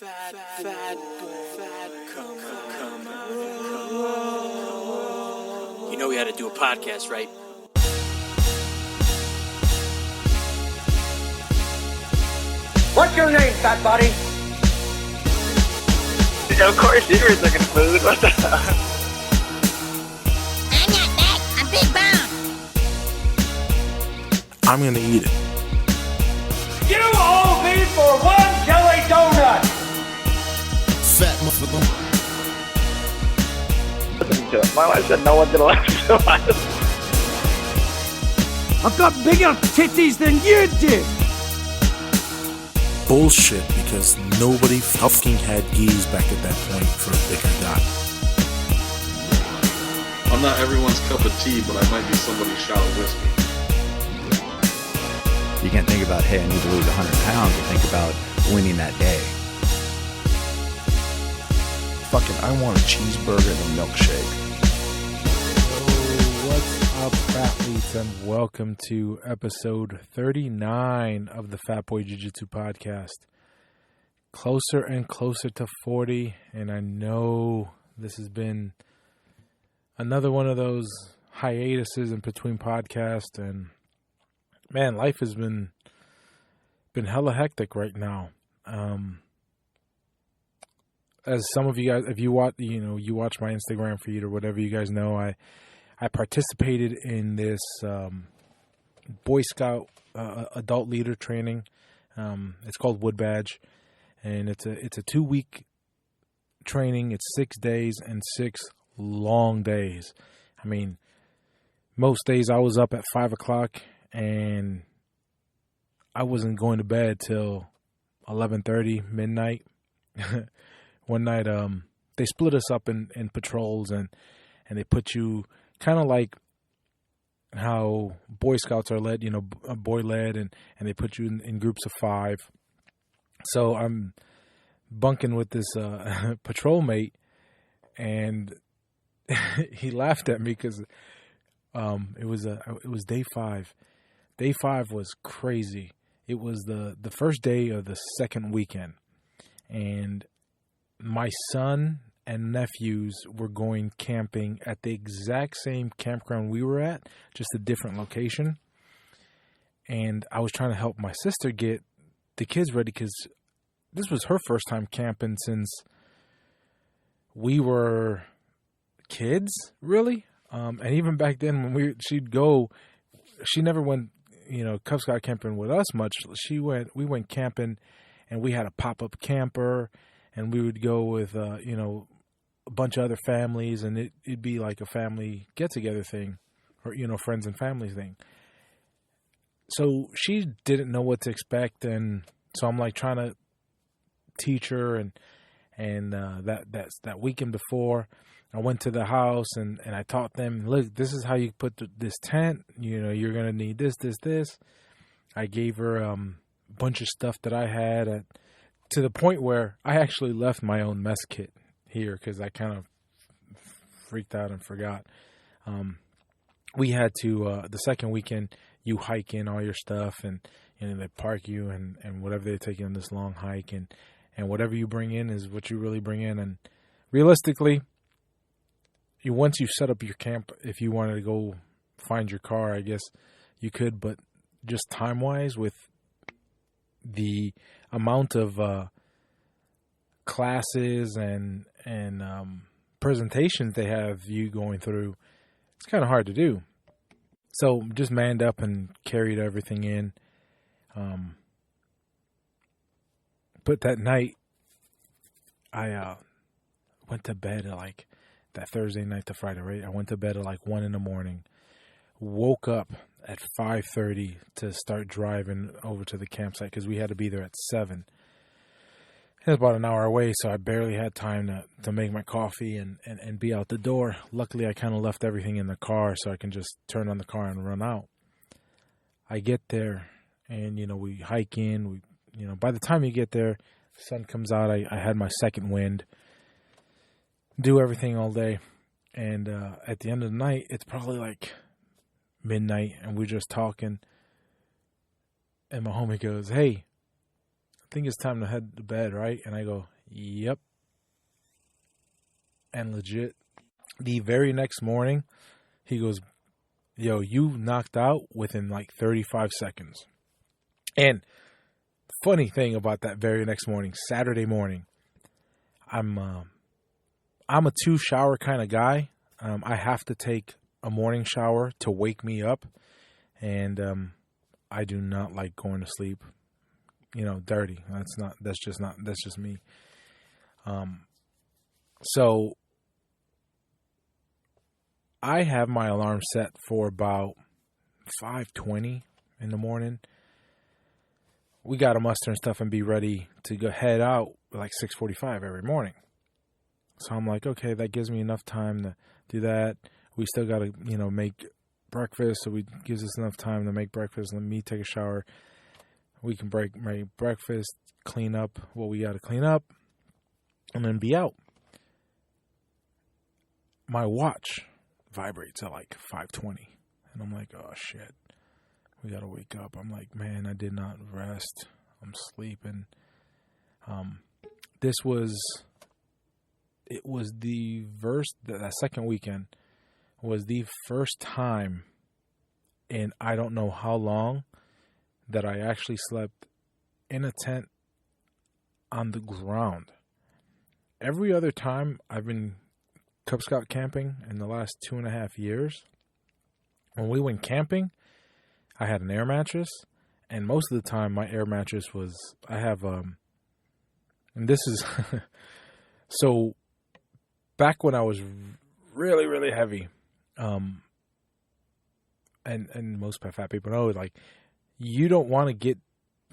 You know we had to do a podcast, right? What's your name, fat body? Of course, you were looking food. What the hell? I'm not fat. I'm big boned. I'm gonna eat it. You owe me for one jelly donut! Fat motherfucker. Listen to it. My wife said no one's gonna listen to us. I've got bigger titties than you do! Bullshit, because nobody fucking had geese back at that point for a bigger guy. I'm not everyone's cup of tea, but I might be somebody's shot of whiskey. You can't think about, hey, I need to lose 100 pounds, and think about winning that day. Fucking, I want a cheeseburger and a milkshake. What's up, athletes, and welcome to episode 39 of the Fat Boy Jiu Jitsu podcast. Closer and closer to 40, and I know this has been another one of those hiatuses in between podcasts, and man, life has been hella hectic right now. As some of you guys, if you watch, you watch my Instagram feed or whatever, you guys know, I participated in this Boy Scout adult leader training. It's called WoodBadge, and it's a 2-week training. It's 6 days and 6 long days. I mean, most days I was up at 5 o'clock and I wasn't going to bed till 11:30, midnight. One night, they split us up in patrols and they put you kind of like how Boy Scouts are led, boy led, and they put you in groups of 5. So I'm bunking with this patrol mate, and he laughed at me because it was day 5. Day 5 was crazy. It was the first day of the second weekend, and my son and nephews were going camping at the exact same campground we were at, just a different location. And I was trying to help my sister get the kids ready because this was her first time camping since we were kids, really. And even back then when she'd go, she never went, Cub Scout camping with us much. We went camping, and we had a pop-up camper, and we would go with, a bunch of other families, and it'd be like a family get-together thing, or, friends and family thing. So she didn't know what to expect, and so I'm like trying to teach her, and that weekend before, I went to the house, and I taught them, look, this is how you put this tent, you're going to need this. I gave her a bunch of stuff that I had to the point where I actually left my own mess kit here because I kind of freaked out and forgot. We had to, the second weekend, you hike in all your stuff, and they park you, and whatever they take you on this long hike, and whatever you bring in is what you really bring in. And realistically, once you set up your camp, if you wanted to go find your car, I guess you could, but just time-wise, with the amount of classes and presentations they have you going through, it's kind of hard to do. So just manned up and carried everything in. But that night, I went to bed at like that Thursday night to Friday, right? I went to bed at like 1 a.m. Woke up at 5:30 to start driving over to the campsite because we had to be there at 7. It was about an hour away, so I barely had time to make my coffee and be out the door. Luckily, I kind of left everything in the car so I can just turn on the car and run out. I get there, and, we hike in. By the time you get there, the sun comes out. I had my second wind, do everything all day. And at the end of the night, it's probably like midnight, and we're just talking. And my homie goes, hey, think it's time to head to bed, right? And I go, yep. And legit, the very next morning, he goes, yo, you knocked out within like 35 seconds. And funny thing about that very next morning, Saturday morning, I'm a 2 shower kind of guy. I have to take a morning shower to wake me up. And I do not like going to sleep, dirty. That's just me. So I have my alarm set for about 5:20 in the morning. We got to muster and stuff and be ready to go head out like 6:45 every morning. So I'm like, okay, that gives me enough time to do that. We still got to, make breakfast. So it gives us enough time to make breakfast. Let me take a shower. We can make breakfast, clean up what we got to clean up, and then be out. My watch vibrates at like 5:20. And I'm like, oh, shit. We got to wake up. I'm like, man, I did not rest. I'm sleeping. That second weekend was the first time in I don't know how long that I actually slept in a tent on the ground. Every other time I've been Cub Scout camping in the last 2.5 years, when we went camping, I had an air mattress, and most of the time my air mattress was, and this is, so back when I was really, really heavy, and most fat people know, like, you don't want to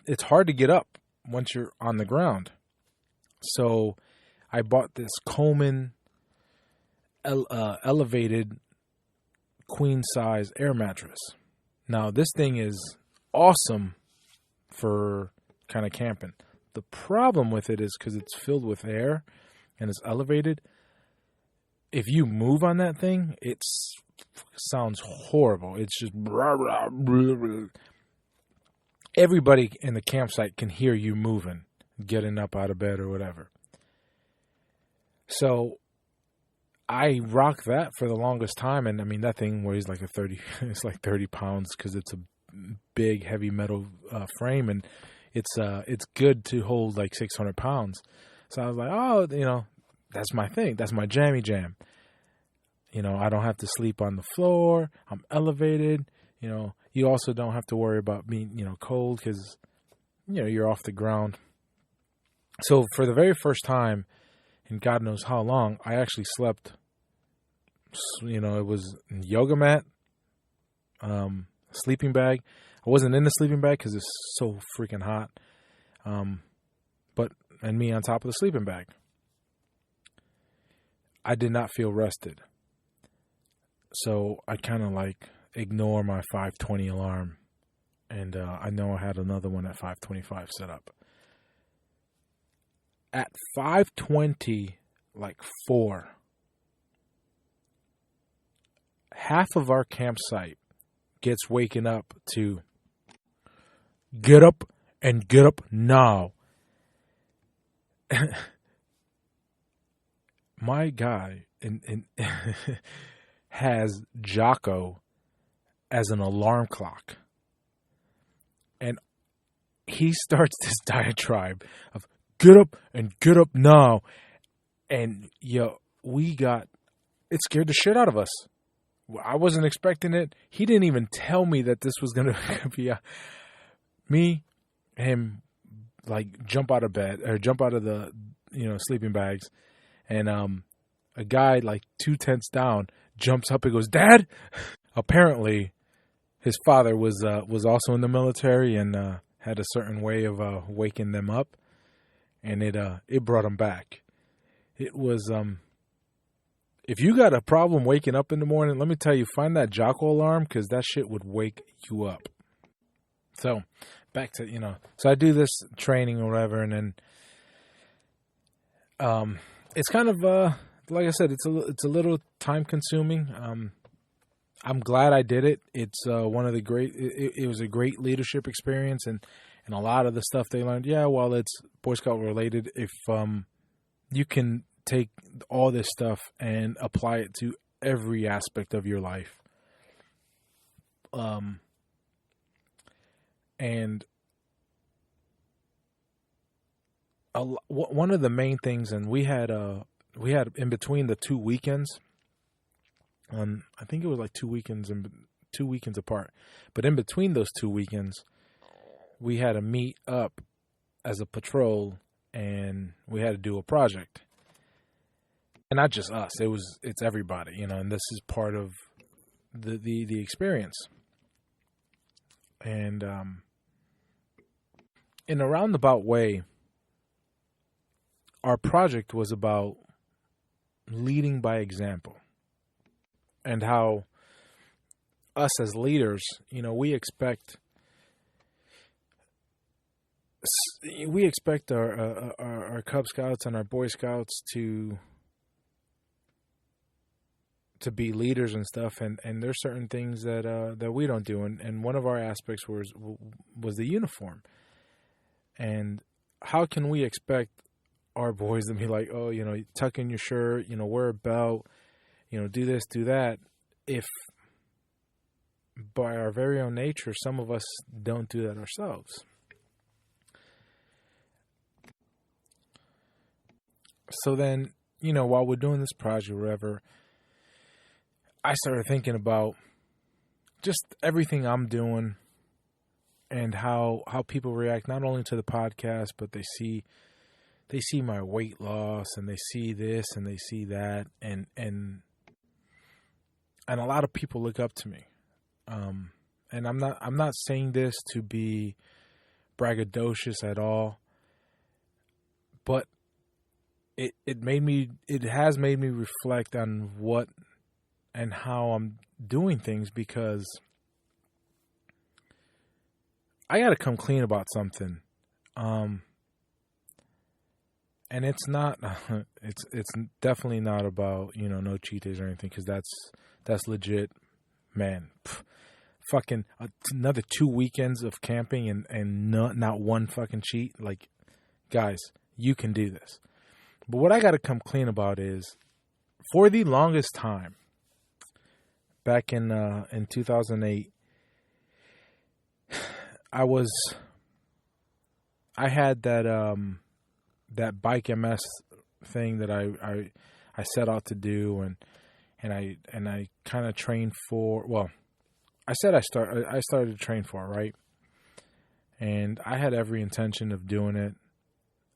it's hard to get up once you're on the ground. So I bought this Coleman elevated queen size air mattress. Now this thing is awesome for kind of camping. The problem with it is because it's filled with air and it's elevated. If you move on that thing, it sounds horrible. It's just blah, blah, blah, blah. Everybody in the campsite can hear you moving, getting up out of bed or whatever. So I rocked that for the longest time, and I mean that thing weighs like it's like 30 pounds because it's a big, heavy metal frame, and it's good to hold like 600 pounds. So I was like, oh, that's my thing. That's my jammy jam. I don't have to sleep on the floor. I'm elevated. You also don't have to worry about being, cold because, you're off the ground. So for the very first time in God knows how long, I actually slept, it was yoga mat, sleeping bag. I wasn't in the sleeping bag because it's so freaking hot. And me on top of the sleeping bag. I did not feel rested. So I kind of ignore my 5:20 alarm. And I know I had another one at 5:25 set up. At 5:20, 4, half of our campsite gets waken up to get up and get up now. My guy has Jocko as an alarm clock. And he starts this diatribe of get up and get up now. And it scared the shit out of us. I wasn't expecting it. He didn't even tell me that this was going to be him jump out of bed or jump out of the, sleeping bags. And a guy 2 tents down jumps up and goes, Dad. Apparently his father was also in the military and had a certain way of waking them up, and it brought him back. It was if you got a problem waking up in the morning, let me tell you, find that Jocko alarm because that shit would wake you up. So back to so I do this training or whatever, and then it's kind of like I said, it's a little time consuming. I'm glad I did it. It's one of the great. It was a great leadership experience, and And a lot of the stuff they learned, well, it's Boy Scout related. If you can take all this stuff and apply it to every aspect of your life. And one of the main things, and we had in between the 2 weekends, I think it was like 2 weekends apart, but in between those 2 weekends, we had to meet up as a patrol, and we had to do a project. And not just us, it's everybody, and this is part of the experience. And in a roundabout way, our project was about leading by example, and how us as leaders, we expect our Cub Scouts and our Boy Scouts to be leaders and stuff, and there's certain things that we don't do, and one of our aspects was the uniform. And how can we expect our boys to be like, oh, tuck in your shirt, wear a belt, do this, do that, if by our very own nature, some of us don't do that ourselves. So then, while we're doing this project or whatever, I started thinking about just everything I'm doing and how people react not only to the podcast, but they see my weight loss, and they see this and they see that, and a lot of people look up to me. And I'm not saying this to be braggadocious at all, but it has made me reflect on what and how I'm doing things, because I got to come clean about something. And it's not, it's definitely not about, no cheat days or anything, because that's legit, man. Fucking another 2 weekends of camping and not one fucking cheat. Like, guys, you can do this. But what I got to come clean about is, for the longest time, back in 2008, I had that bike MS thing that I set out to do, and I kind of trained for. Well, I said I started to train for it, right? And I had every intention of doing it,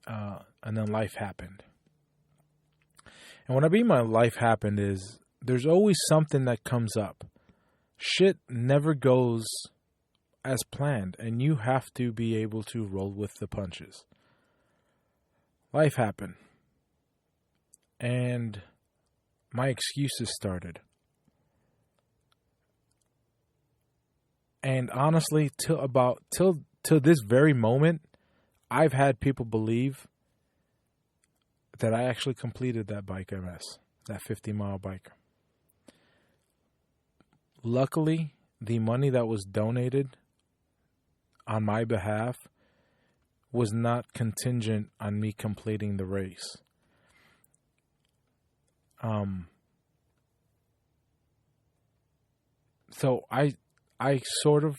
and then life happened. And what I mean by life happened is, there's always something that comes up. Shit never goes as planned, and you have to be able to roll with the punches. Life happened, and my excuses started. And honestly, till this very moment, I've had people believe that I actually completed that bike MS, that 50-mile bike. Luckily, the money that was donated on my behalf was not contingent on me completing the race. So I sort of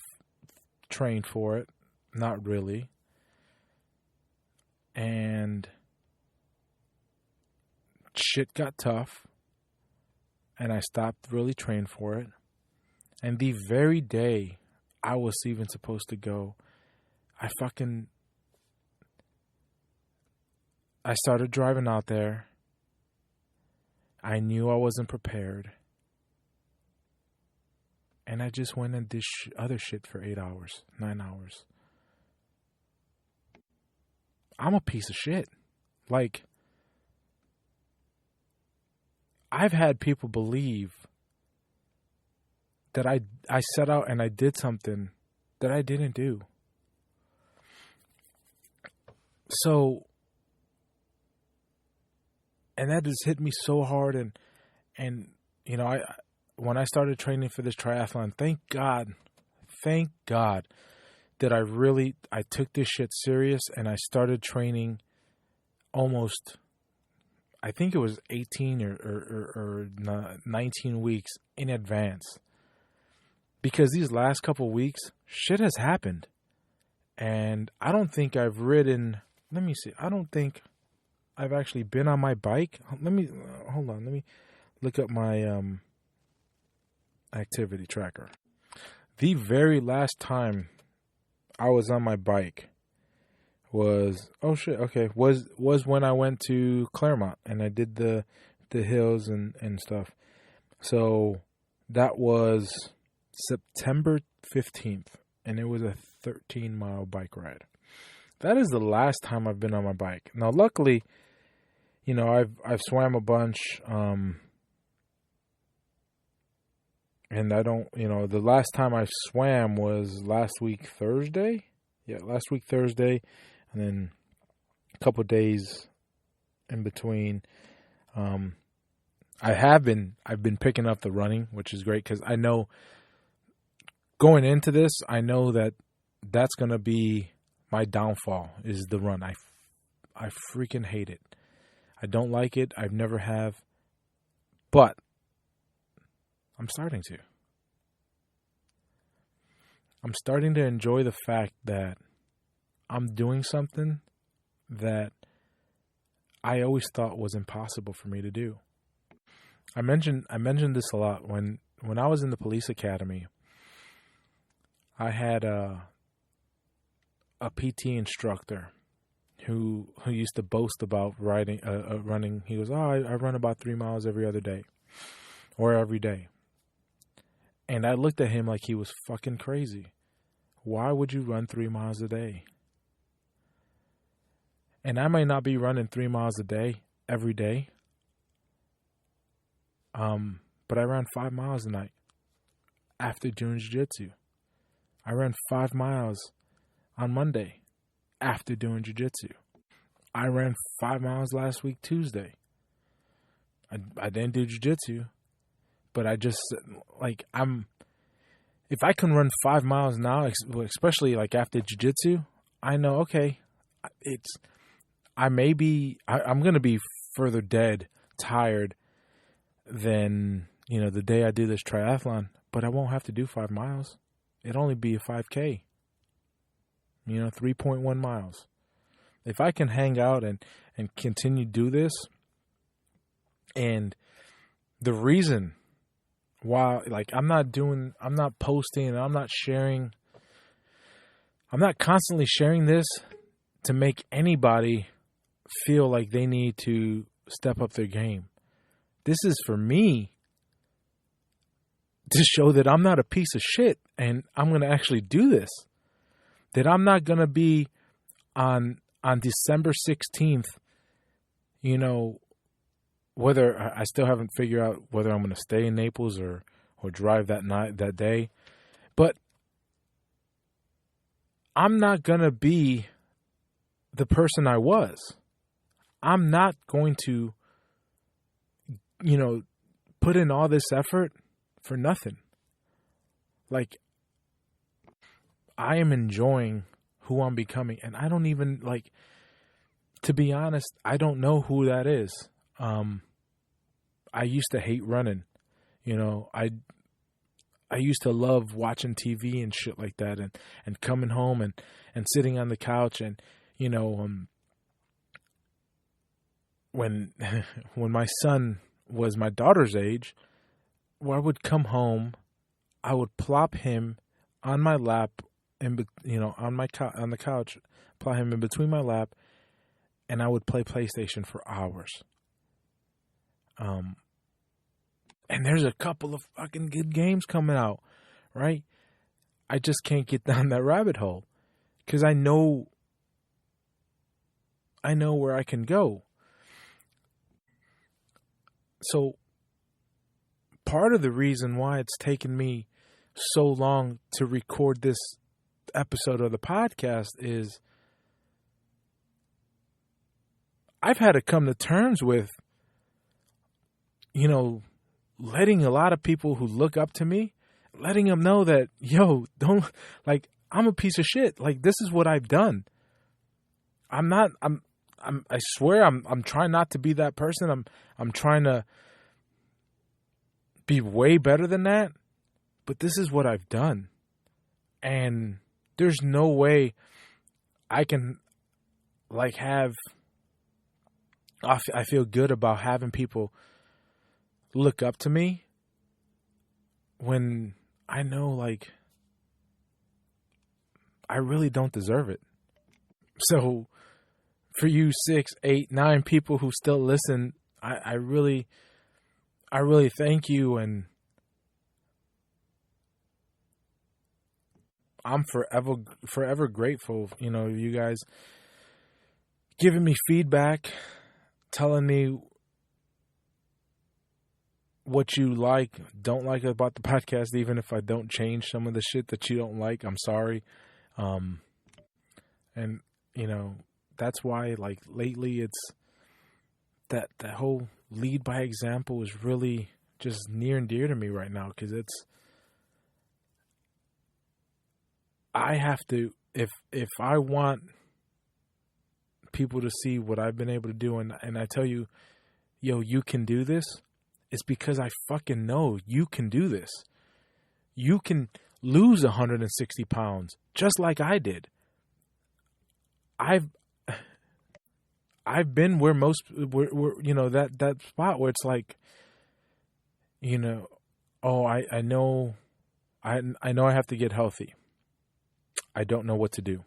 trained for it, not really. And shit got tough, and I stopped really training for it. And the very day I was even supposed to go, I started driving out there. I knew I wasn't prepared. And I just went and did other shit for 8 hours, 9 hours. I'm a piece of shit. Like, I've had people believe that I set out and I did something that I didn't do. So, and that just hit me so hard, and when I started training for this triathlon, thank God that I took this shit serious, and I started training almost, I think it was 18 or 19 weeks in advance. Because these last couple weeks, shit has happened. And I don't think I've ridden, let me see, I don't think I've actually been on my bike. Hold on, let me look up my activity tracker. The very last time I was on my bike was when I went to Claremont and I did the hills and stuff. So that was September 15th, and it was a 13-mile bike ride. That is the last time I've been on my bike. Now, luckily, you know, I've swam a bunch, and I don't, you know, the last time I swam was last week Thursday. Yeah, last week Thursday, and then a couple of days in between. I've been picking up the running, which is great because I know going into this, I know that that's gonna be my downfall is the run. I freaking hate it. I don't like it. I've never have, but I'm starting to. I'm starting to enjoy the fact that I'm doing something that I always thought was impossible for me to do. I mentioned this a lot when I was in the police academy. I had a PT instructor who used to boast about running. He goes, I run about 3 miles every other day or every day. And I looked at him like he was fucking crazy. Why would you run 3 miles a day? And I might not be running 3 miles a day every day. But I ran 5 miles a night after doing jiu-jitsu. I ran 5 miles on Monday after doing jiu-jitsu. I ran 5 miles last week Tuesday. I didn't do jiu-jitsu, but I just, like, if I can run 5 miles now, especially like after jiu-jitsu, I know, okay, I'm going to be further dead, tired than, you know, the day I do this triathlon, but I won't have to do 5 miles. It'd only be a 5K, you know, 3.1 miles. If I can hang out and continue to do this, and the reason why, like, I'm not posting, I'm not sharing, I'm not constantly sharing this to make anybody feel like they need to step up their game. This is for me to show that I'm not a piece of shit and I'm going to actually do this. That I'm not going to be on December 16th, you know, whether I still haven't figured out whether I'm going to stay in Naples or drive that day. But I'm not going to be the person I was. I'm not going to, you know, put in all this effort for nothing. Like, I am enjoying who I'm becoming, and I don't even, like, to be honest, I don't know who that is. I used to hate running. You know, I used to love watching TV and shit like that, and coming home and sitting on the couch, and, you know, when my son was my daughter's age, I would come home, I would plop him on my lap, on the couch, plop him in between my lap, and I would play PlayStation for hours. And there's a couple of fucking good games coming out, right? I just can't get down that rabbit hole because I know where I can go. So part of the reason why it's taken me so long to record this episode of the podcast is I've had to come to terms with, you know, letting a lot of people who look up to me, letting them know that, yo, don't, like, I'm a piece of shit. Like, this is what I've done. I swear I'm trying not to be that person. I'm trying to be way better than that. But this is what I've done. And there's no way I can, like, I feel good about having people look up to me when I know, like, I really don't deserve it. So for you 6, 8, 9 people who still listen, I really thank you, and I'm forever grateful. You know, you guys giving me feedback, telling me what you don't like about the podcast, even if I don't change some of the shit that you don't like. I'm sorry. And you know, that's why, like, lately it's that whole lead by example is really just near and dear to me right now, because I have to, if I want people to see what I've been able to do, and I tell you, yo, you can do this, it's because I fucking know you can do this. You can lose 160 pounds just like I did. I've been where you know, that spot where it's like, you know, oh, I know I have to get healthy. I don't know what to do.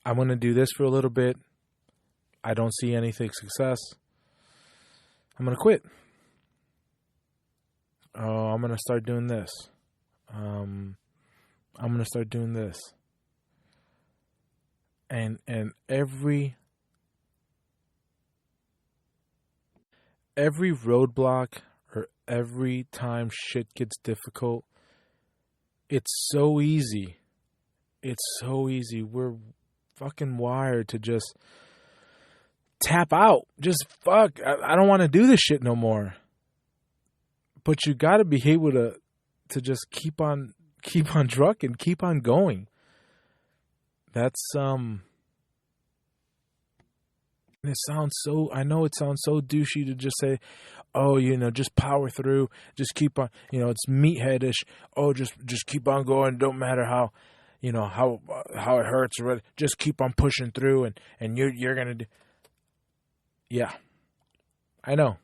I'm going to do this for a little bit. I don't see anything success. I'm going to quit. Oh, I'm going to start doing this. I'm going to start doing this. And every roadblock, or every time shit gets difficult, it's so easy. It's so easy. We're fucking wired to just tap out. Just fuck. I don't want to do this shit no more. But you got to be able to just keep on trucking, keep on going. That's and it sounds so, I know it sounds so douchey to just say, oh, you know, just power through, just keep on, you know, it's meatheadish. Oh, just keep on going. Don't matter how, you know, how it hurts, or just keep on pushing through, and you're going to do. Yeah. I know.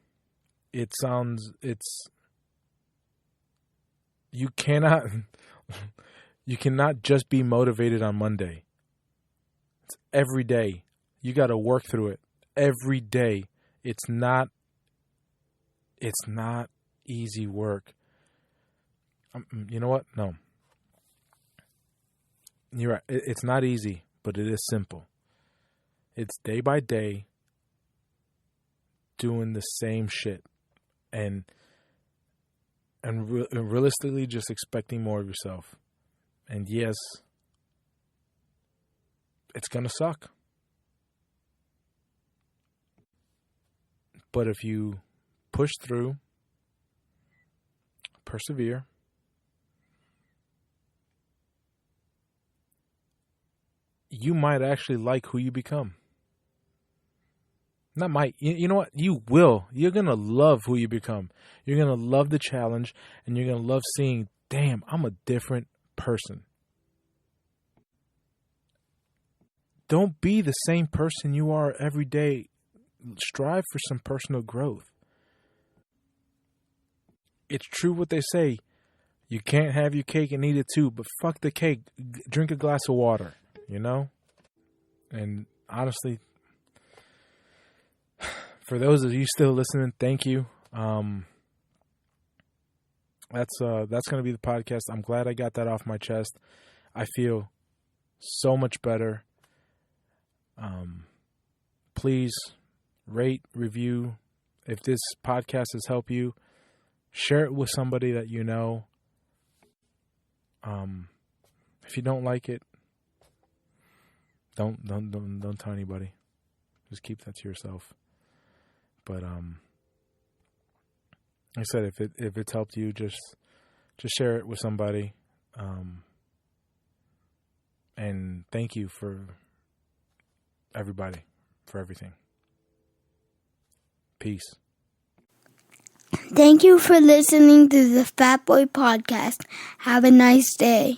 It's you cannot just be motivated on Monday. It's every day. You got to work through it every day. It's not easy work. You know what? No. You're right. It's not easy, but it is simple. It's day by day doing the same shit, and realistically just expecting more of yourself. And yes, it's going to suck. But if you push through, persevere, you might actually like who you become. Not might. You know what? You will. You're going to love who you become. You're going to love the challenge, and you're going to love seeing, damn, I'm a different person. Don't be the same person you are every day. Strive for some personal growth. It's true what they say. You can't have your cake and eat it too, but fuck the cake. Drink a glass of water, you know? And honestly, for those of you still listening, thank you. That's going to be the podcast. I'm glad I got that off my chest. I feel so much better. Please rate, review. If this podcast has helped you, share it with somebody that you know. If you don't like it, don't tell anybody. Just keep that to yourself. But like I said, if it's helped you, just share it with somebody. And thank you for everybody, for everything. Peace. Thank you for listening to the Fat Boy Podcast. Have a nice day.